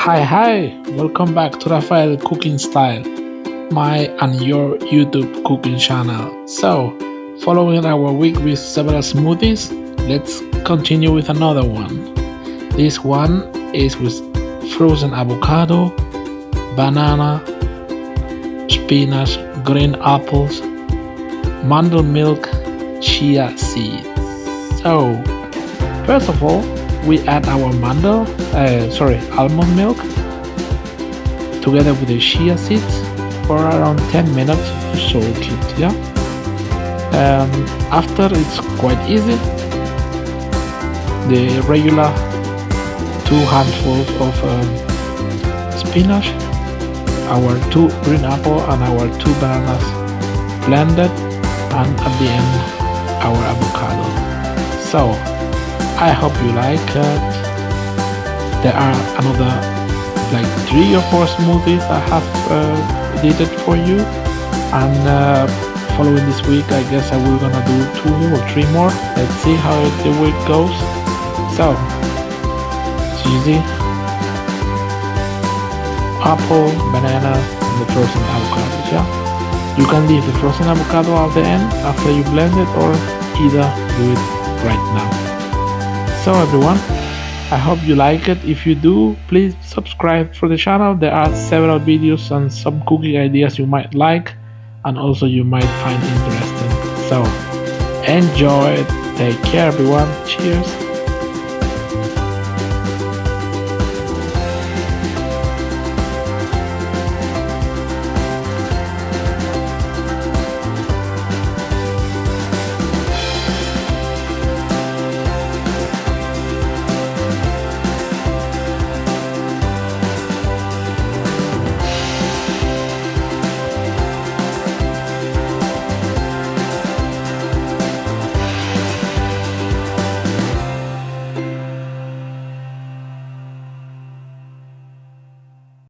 Hi, welcome back to Rafael Cooking Style, my and your YouTube cooking channel. So, following our week with several smoothies, let's continue with another one. This one is with frozen avocado, banana, spinach, green apples, mandel milk, chia seeds. So, first of all, we add our almond milk together with the chia seeds for around 10 minutes to soak it. Yeah. After it's quite easy. The regular 2 handfuls of spinach, our 2 green apple and our 2 bananas blended, and at the end our avocado. So I hope you like it. There are another like 3 or 4 smoothies I have did it for you, and following this week I guess I will gonna do 2 or 3 more. Let's see how the week goes. So it's easy: apple, banana, and the frozen avocados. Yeah, you can leave the frozen avocado at the end after you blend it, or either do it right now. So everyone, I hope you like it. If you do, please subscribe for the channel. There are several videos and some cooking ideas you might like and also you might find interesting. So enjoy it. Take care everyone. Cheers.